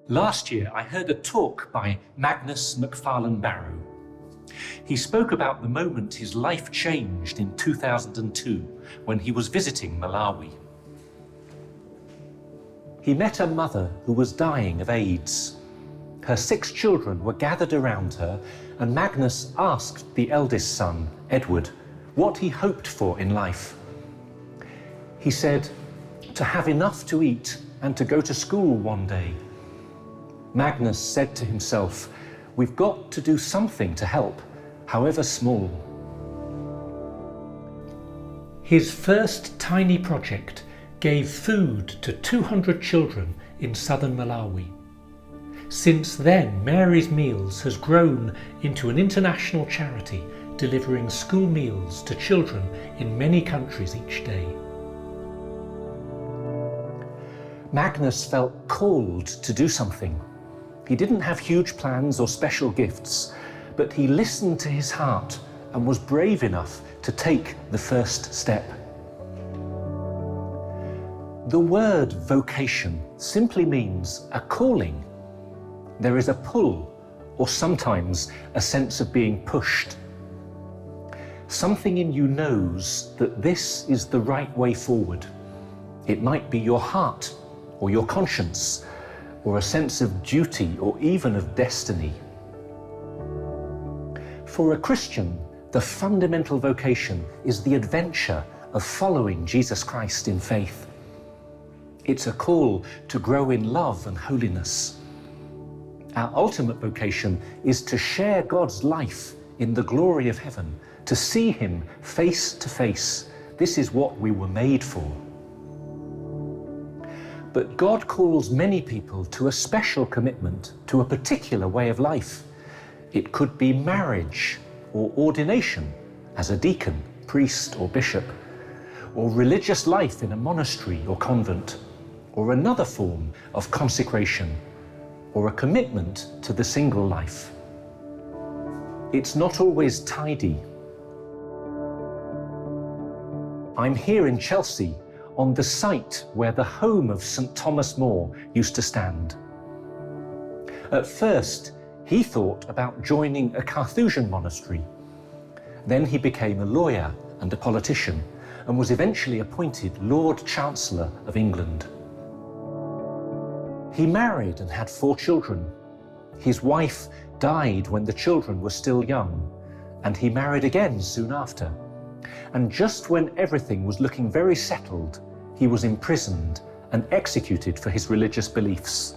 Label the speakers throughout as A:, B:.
A: Last year, I heard a talk by Magnus MacFarlane Barrow. He spoke about the moment his life changed in 2002 when he was visiting Malawi. He met a mother who was dying of AIDS. Her 6 children were gathered around her, and Magnus asked the eldest son, Edward, what he hoped for in life. He said, to have enough to eat and to go to school one day. Magnus said to himself, we've got to do something to help, however small. His first tiny project gave food to 200 children in southern Malawi. Since then, Mary's Meals has grown into an international charity delivering school meals to children in many countries each day. Magnus felt called to do something. He didn't have huge plans or special gifts, but he listened to his heart and was brave enough to take the first step. The word vocation simply means a calling. There is a pull, or sometimes a sense of being pushed. Something in you knows that this is the right way forward. It might be your heart, or your conscience, or a sense of duty, or even of destiny. For a Christian, the fundamental vocation is the adventure of following Jesus Christ in faith. It's a call to grow in love and holiness. Our ultimate vocation is to share God's life in the glory of heaven, to see Him face to face. This is what we were made for. But God calls many people to a special commitment to a particular way of life. It could be marriage or ordination as a deacon, priest or bishop, or religious life in a monastery or convent, or another form of consecration, or a commitment to the single life. It's not always tidy. I'm here in Chelsea, on the site where the home of St. Thomas More used to stand. At first, he thought about joining a Carthusian monastery. Then he became a lawyer and a politician and was eventually appointed Lord Chancellor of England. He married and had 4 children. His wife died when the children were still young, and he married again soon after. And just when everything was looking very settled, he was imprisoned and executed for his religious beliefs.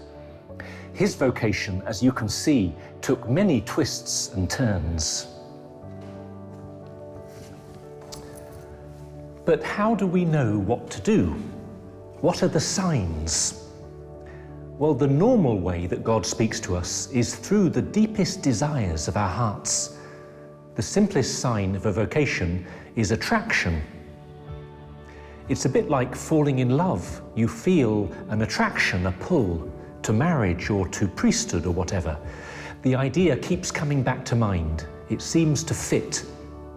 A: His vocation, as you can see, took many twists and turns. But how do we know what to do? What are the signs? Well, the normal way that God speaks to us is through the deepest desires of our hearts. The simplest sign of a vocation is attraction. It's a bit like falling in love. You feel an attraction, a pull, to marriage or to priesthood or whatever. The idea keeps coming back to mind. It seems to fit.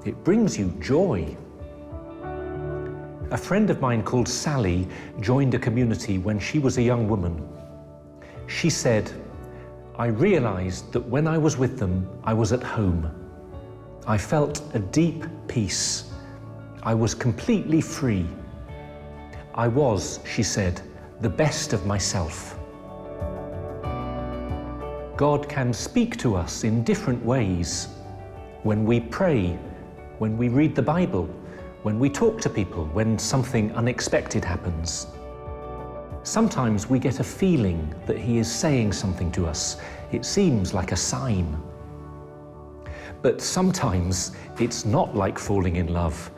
A: It brings you joy. A friend of mine called Sally joined a community when she was a young woman. She said, I realized that when I was with them, I was at home. I felt a deep peace. I was completely free. I was, she said, the best of myself. God can speak to us in different ways. When we pray, when we read the Bible, when we talk to people, when something unexpected happens. Sometimes we get a feeling that He is saying something to us. It seems like a sign. But sometimes it's not like falling in love.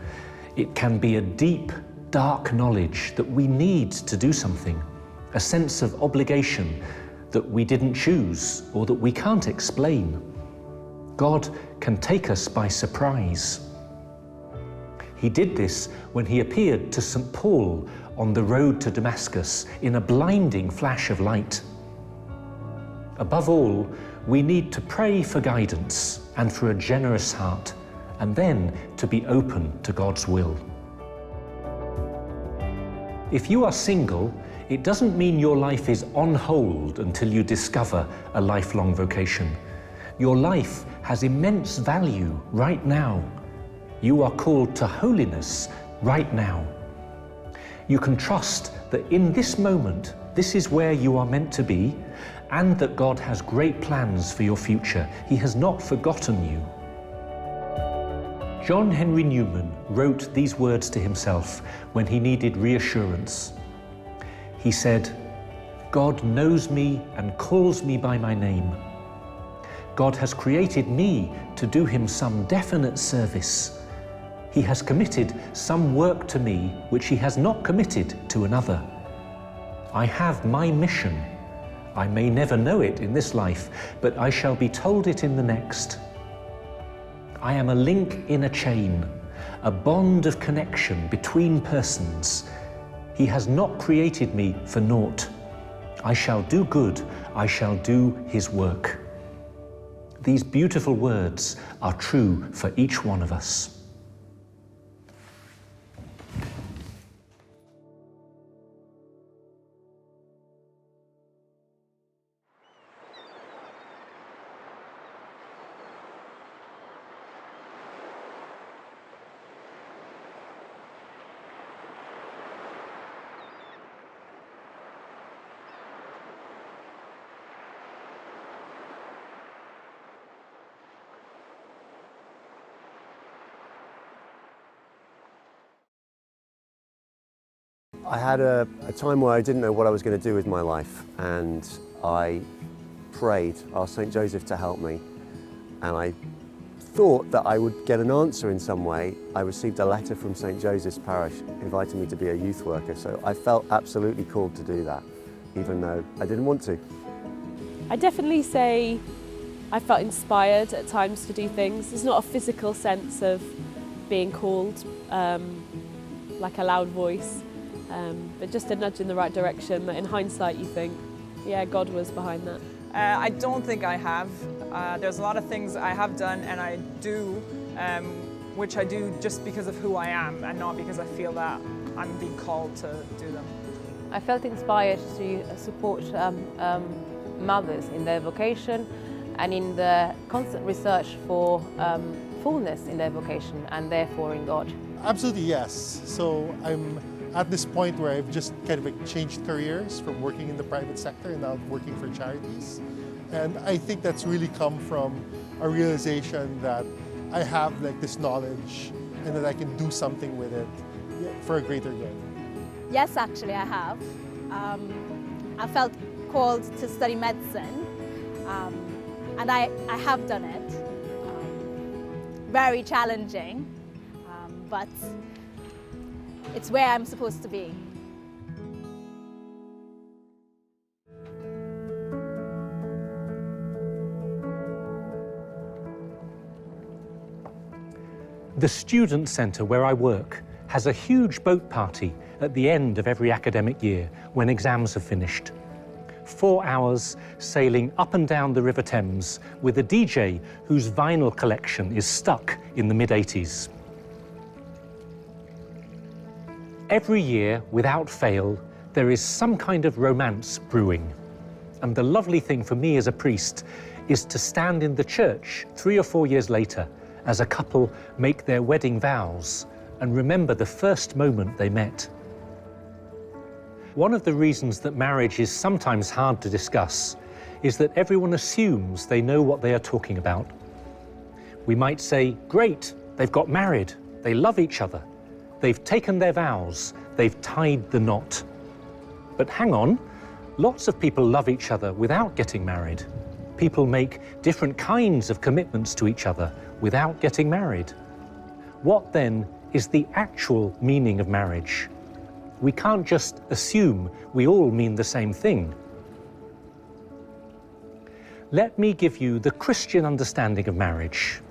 A: It can be a deep, dark knowledge that we need to do something, a sense of obligation that we didn't choose or that we can't explain. God can take us by surprise. He did this when He appeared to St. Paul on the road to Damascus in a blinding flash of light. Above all, we need to pray for guidance and for a generous heart, and then to be open to God's will. If you are single, It doesn't mean your life is on hold until you discover a lifelong vocation. Your life has immense value right now. You are called to holiness right now. You can trust that in this moment, this is where you are meant to be, and that God has great plans for your future. He has not forgotten you. John Henry Newman wrote these words to himself when he needed reassurance. He said, "God knows me and calls me by my name. God has created me to do him some definite service. He has committed some work to me which he has not committed to another. I have my mission. I may never know it in this life, but I shall be told it in the next. I am a link in a chain, a bond of connection between persons. He has not created me for naught. I shall do good, I shall do his work." These beautiful words are true for each one of us.
B: I had a time where I didn't know what I was going to do with my life, and I prayed, asked St. Joseph to help me, and I thought that I would get an answer in some way. I received a letter from St. Joseph's Parish inviting me to be a youth worker, so I felt absolutely called to do that, even though I didn't want to.
C: I definitely say I felt inspired at times to do things. There's not a physical sense of being called, like a loud voice. But just a nudge in the right direction that in hindsight you think, yeah, God was behind that.
D: I don't think I have. There's a lot of things I have done and I do, which I do just because of who I am and not because I feel that I'm being called to do them.
E: I felt inspired to support mothers in their vocation and in the constant research for fullness in their vocation and therefore in God.
F: Absolutely, yes. So I'm at this point where I've just kind of like changed careers from working in the private sector and now working for charities. And I think that's really come from a realization that I have like this knowledge and that I can do something with it for a greater good.
G: Yes, actually I have. I felt called to study medicine and I have done it. Very challenging, but it's where I'm supposed to be.
A: The Student Centre where I work has a huge boat party at the end of every academic year when exams have finished. 4 hours sailing up and down the River Thames with a DJ whose vinyl collection is stuck in the mid-80s. Every year, without fail, there is some kind of romance brewing. And the lovely thing for me as a priest is to stand in the church 3 or 4 years later as a couple make their wedding vows and remember the first moment they met. One of the reasons that marriage is sometimes hard to discuss is that everyone assumes they know what they are talking about. We might say, great, they've got married, they love each other. They've taken their vows, they've tied the knot. But hang on, lots of people love each other without getting married. People make different kinds of commitments to each other without getting married. What then is the actual meaning of marriage? We can't just assume we all mean the same thing. Let me give you the Christian understanding of marriage.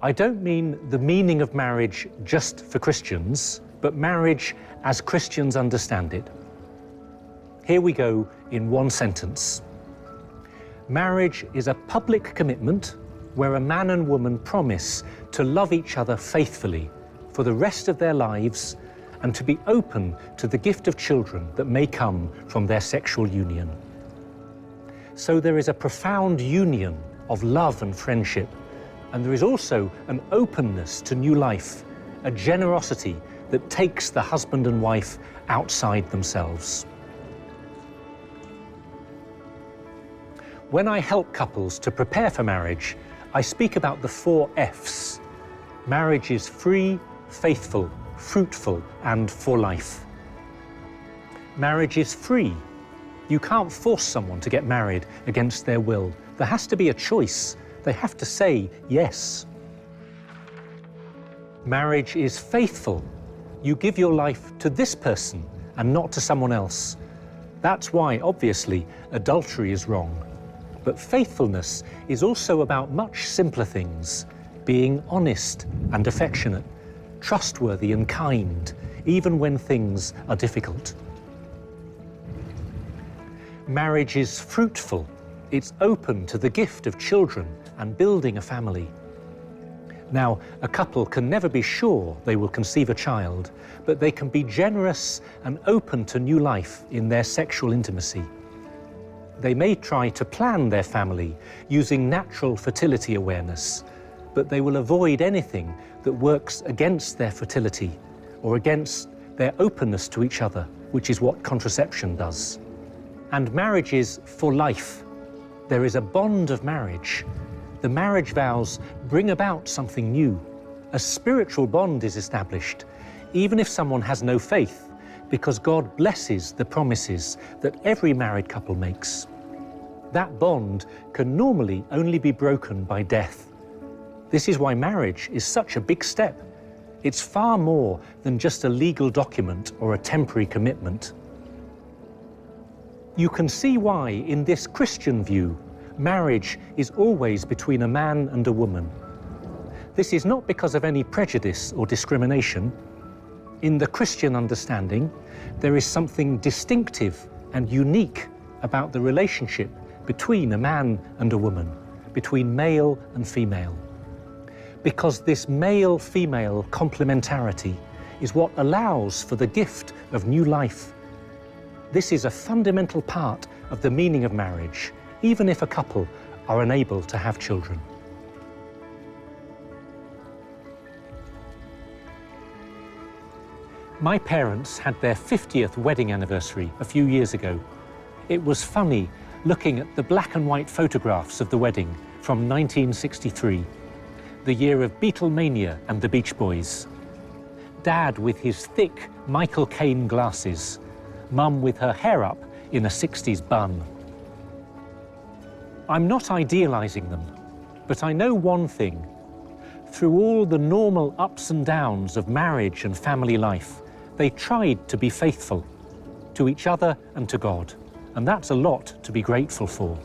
A: I don't mean the meaning of marriage just for Christians, but marriage as Christians understand it. Here we go in one sentence. Marriage is a public commitment where a man and woman promise to love each other faithfully for the rest of their lives and to be open to the gift of children that may come from their sexual union. So there is a profound union of love and friendship, and there is also an openness to new life, a generosity that takes the husband and wife outside themselves. When I help couples to prepare for marriage, I speak about the 4 F's. Marriage is free, faithful, fruitful, and for life. Marriage is free. You can't force someone to get married against their will. There has to be a choice. They have to say yes. Marriage is faithful. You give your life to this person and not to someone else. That's why, obviously, adultery is wrong. But faithfulness is also about much simpler things, being honest and affectionate, trustworthy and kind, even when things are difficult. Marriage is fruitful. It's open to the gift of children and building a family. Now, a couple can never be sure they will conceive a child, but they can be generous and open to new life in their sexual intimacy. They may try to plan their family using natural fertility awareness, but they will avoid anything that works against their fertility or against their openness to each other, which is what contraception does. And marriage is for life. There is a bond of marriage. The marriage vows bring about something new. A spiritual bond is established, even if someone has no faith, because God blesses the promises that every married couple makes. That bond can normally only be broken by death. This is why marriage is such a big step. It's far more than just a legal document or a temporary commitment. You can see why, in this Christian view, marriage is always between a man and a woman. This is not because of any prejudice or discrimination. In the Christian understanding, there is something distinctive and unique about the relationship between a man and a woman, between male and female. Because this male-female complementarity is what allows for the gift of new life. This is a fundamental part of the meaning of marriage, even if a couple are unable to have children. My parents had their 50th wedding anniversary a few years ago. It was funny looking at the black and white photographs of the wedding from 1963, the year of Beatlemania and the Beach Boys. Dad with his thick Michael Caine glasses, Mum with her hair up in a 60s bun. I'm not idealizing them, but I know one thing. Through all the normal ups and downs of marriage and family life, they tried to be faithful to each other and to God, and that's a lot to be grateful for.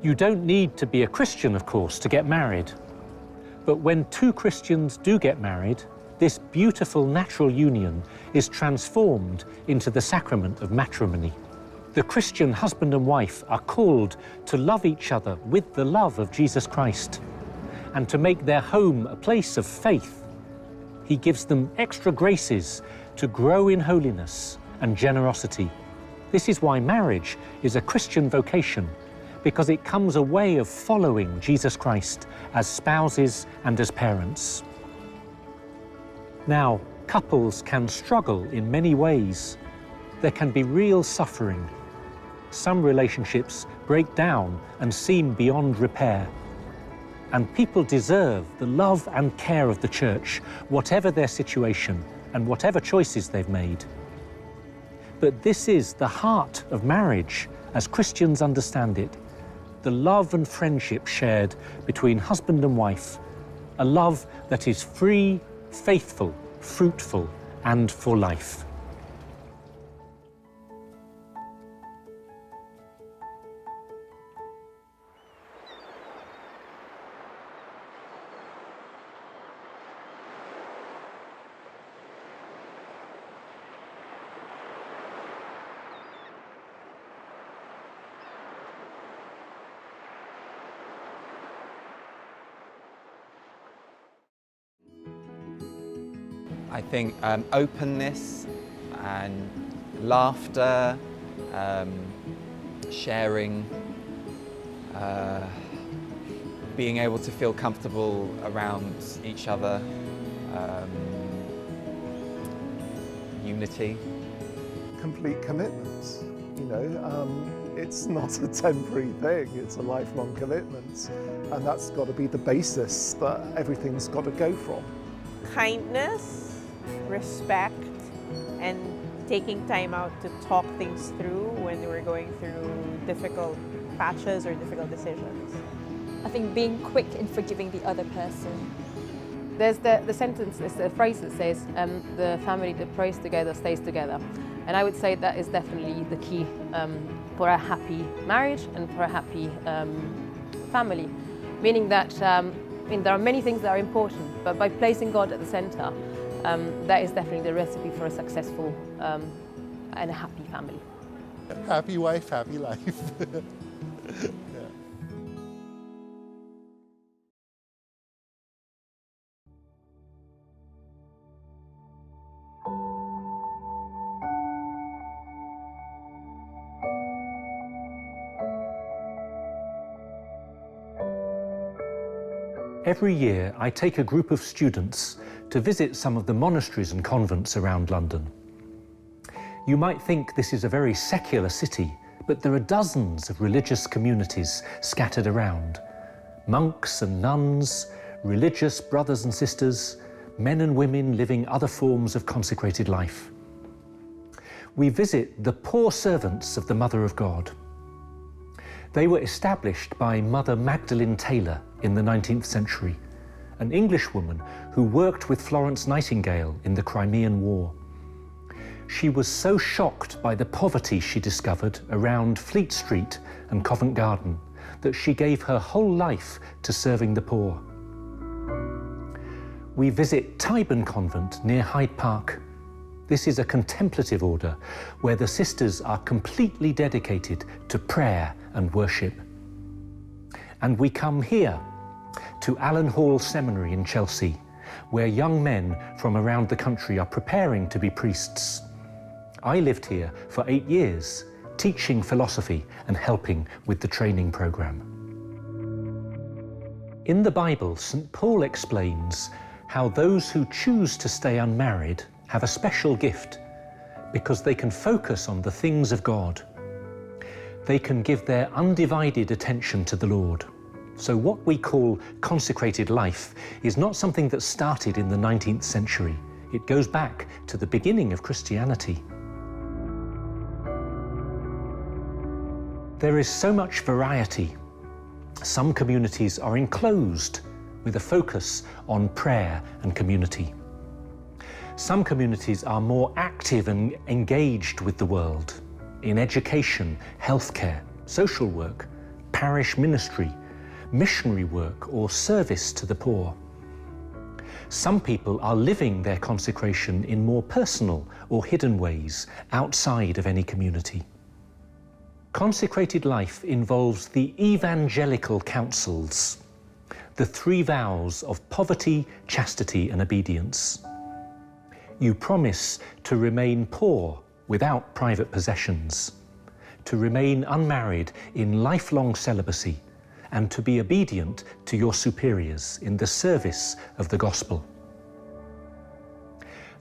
A: You don't need to be a Christian, of course, to get married. But when 2 Christians do get married, this beautiful natural union is transformed into the sacrament of matrimony. The Christian husband and wife are called to love each other with the love of Jesus Christ and to make their home a place of faith. He gives them extra graces to grow in holiness and generosity. This is why marriage is a Christian vocation, because it comes a way of following Jesus Christ as spouses and as parents. Now, couples can struggle in many ways. There can be real suffering. Some relationships break down and seem beyond repair. And people deserve the love and care of the church, whatever their situation and whatever choices they've made. But this is the heart of marriage, as Christians understand it. The love and friendship shared between husband and wife, a love that is free, faithful, fruitful, and for life.
H: I think openness and laughter, sharing, being able to feel comfortable around each other, unity.
I: Complete commitments, you know. It's not a temporary thing, it's a lifelong commitment, and that's got to be the basis that everything's got to go from.
J: Kindness, respect, and taking time out to talk things through when we're going through difficult patches or difficult decisions.
K: I think being quick in forgiving the other person.
E: There's the sentence, there's the phrase that says, the family that prays together stays together. And I would say that is definitely the key for a happy marriage and for a happy family. Meaning that there are many things that are important, but by placing God at the center, that is definitely the recipe for a successful and a happy family.
F: Happy wife, happy life. Yeah.
A: Every year, I take a group of students to visit some of the monasteries and convents around London. You might think this is a very secular city, but there are dozens of religious communities scattered around. Monks and nuns, religious brothers and sisters, men and women living other forms of consecrated life. We visit the poor servants of the Mother of God. They were established by Mother Magdalene Taylor in the 19th century, an Englishwoman who worked with Florence Nightingale in the Crimean War. She was so shocked by the poverty she discovered around Fleet Street and Covent Garden that she gave her whole life to serving the poor. We visit Tyburn Convent near Hyde Park. This is a contemplative order where the sisters are completely dedicated to prayer and worship. And we come here to Allen Hall Seminary in Chelsea, where young men from around the country are preparing to be priests. I lived here for 8 years, teaching philosophy and helping with the training program. In the Bible, St. Paul explains how those who choose to stay unmarried have a special gift because they can focus on the things of God. They can give their undivided attention to the Lord. So what we call consecrated life is not something that started in the 19th century. It goes back to the beginning of Christianity. There is so much variety. Some communities are enclosed with a focus on prayer and community. Some communities are more active and engaged with the world in education, healthcare, social work, parish ministry, missionary work, or service to the poor. Some people are living their consecration in more personal or hidden ways outside of any community. Consecrated life involves the evangelical counsels, the 3 vows of poverty, chastity, and obedience. You promise to remain poor without private possessions, to remain unmarried in lifelong celibacy, and to be obedient to your superiors in the service of the gospel.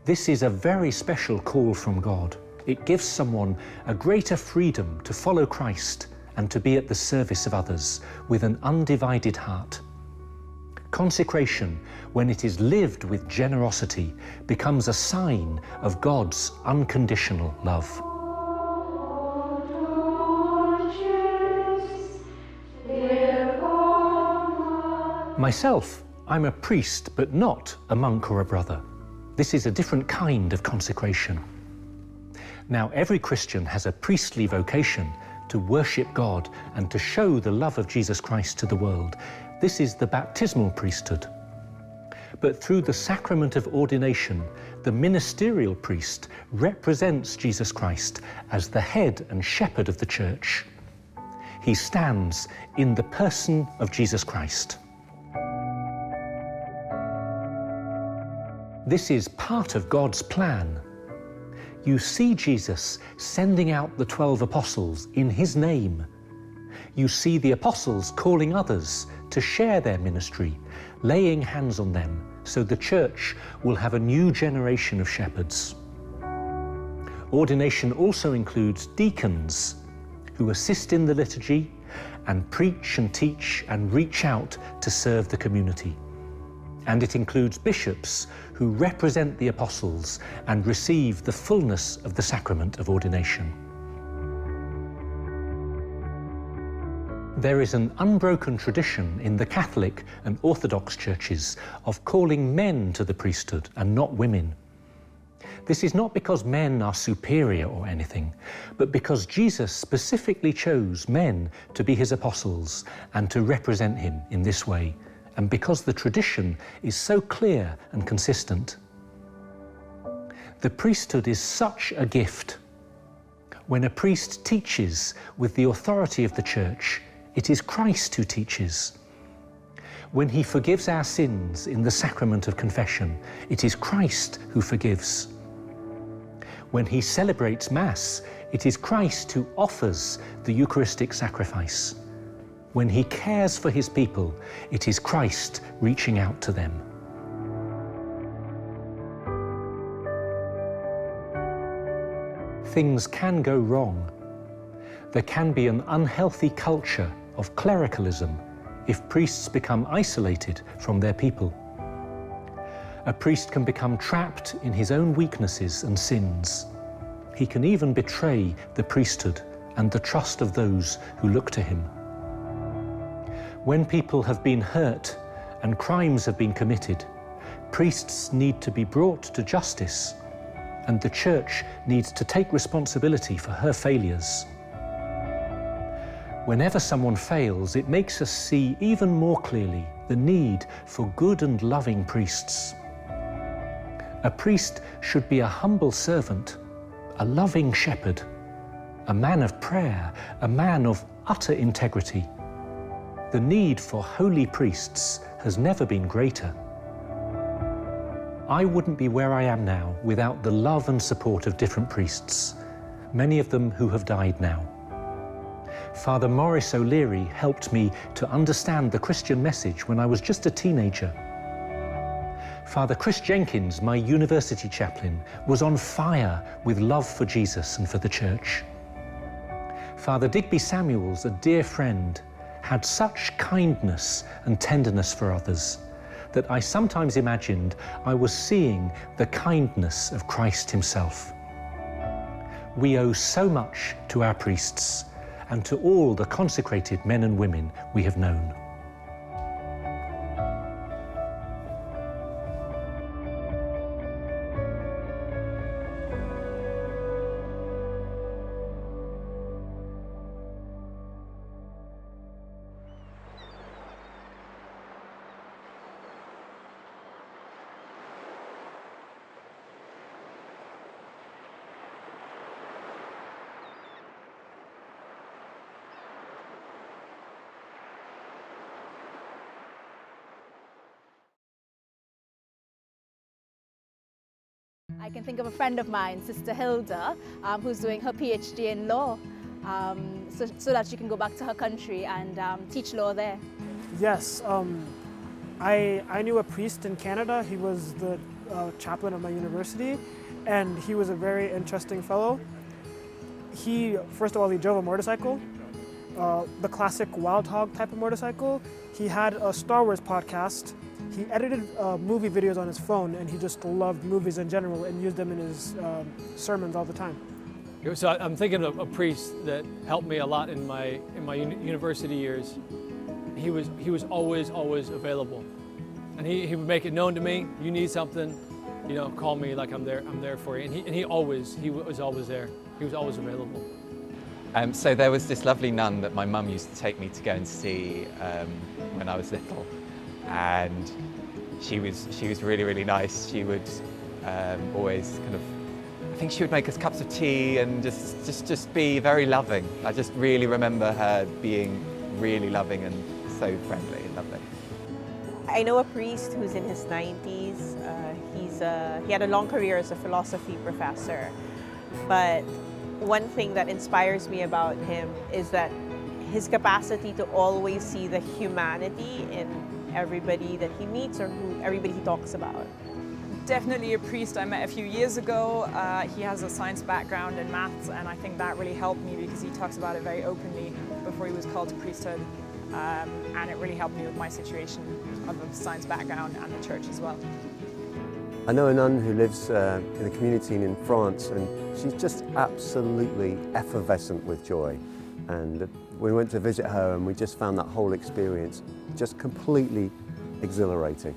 A: This is a very special call from God. It gives someone a greater freedom to follow Christ and to be at the service of others with an undivided heart. Consecration, when it is lived with generosity, becomes a sign of God's unconditional love. Myself, I'm a priest, but not a monk or a brother. This is a different kind of consecration. Now, every Christian has a priestly vocation to worship God and to show the love of Jesus Christ to the world. This is the baptismal priesthood. But through the sacrament of ordination, the ministerial priest represents Jesus Christ as the head and shepherd of the church. He stands in the person of Jesus Christ. This is part of God's plan. You see Jesus sending out the 12 apostles in his name. You see the apostles calling others to share their ministry, laying hands on them, so the church will have a new generation of shepherds. Ordination also includes deacons who assist in the liturgy and preach and teach and reach out to serve the community. And it includes bishops who represent the apostles and receive the fullness of the sacrament of ordination. There is an unbroken tradition in the Catholic and Orthodox churches of calling men to the priesthood and not women. This is not because men are superior or anything, but because Jesus specifically chose men to be his apostles and to represent him in this way, and because the tradition is so clear and consistent. The priesthood is such a gift. When a priest teaches with the authority of the church, it is Christ who teaches. When he forgives our sins in the sacrament of confession, it is Christ who forgives. When he celebrates Mass, it is Christ who offers the Eucharistic sacrifice. When he cares for his people, it is Christ reaching out to them. Things can go wrong. There can be an unhealthy culture of clericalism if priests become isolated from their people. A priest can become trapped in his own weaknesses and sins. He can even betray the priesthood and the trust of those who look to him. When people have been hurt and crimes have been committed, priests need to be brought to justice, and the Church needs to take responsibility for her failures. Whenever someone fails, it makes us see even more clearly the need for good and loving priests. A priest should be a humble servant, a loving shepherd, a man of prayer, a man of utter integrity. The need for holy priests has never been greater. I wouldn't be where I am now without the love and support of different priests, many of them who have died now. Father Maurice O'Leary helped me to understand the Christian message when I was just a teenager. Father Chris Jenkins, my university chaplain, was on fire with love for Jesus and for the Church. Father Digby Samuels, a dear friend, had such kindness and tenderness for others that I sometimes imagined I was seeing the kindness of Christ himself. We owe so much to our priests and to all the consecrated men and women we have known.
G: I can think of a friend of mine, Sister Hilda, who's doing her PhD in law, so that she can go back to her country and teach law there.
L: Yes, I knew a priest in Canada. He was the chaplain of my university, and he was a very interesting fellow. First of all, he drove a motorcycle, the classic Wild Hog type of motorcycle. He had a Star Wars podcast. He edited movie videos on his phone, and he just loved movies in general and used them in his sermons all the time.
M: So I'm thinking of a priest that helped me a lot in my university years. He was always available, and he would make it known to me. You need something, call me. Like I'm there for you. And he was always there. He was always available.
H: So there was this lovely nun that my mum used to take me to go and see when I was little. And she was really, really nice. She would always I think she would make us cups of tea and just be very loving. I just really remember her being really loving and so friendly and lovely.
J: I know a priest who's in his 90s. He's he had a long career as a philosophy professor. But one thing that inspires me about him is that his capacity to always see the humanity in everybody that he meets or everybody he talks about.
D: Definitely a priest I met a few years ago. He has a science background in maths, and I think that really helped me because he talks about it very openly before he was called to priesthood. And it really helped me with my situation of a science background and the church as well.
B: I know a nun who lives in a community in France, and she's just absolutely effervescent with joy. And we went to visit her and we just found that whole experience just completely exhilarating.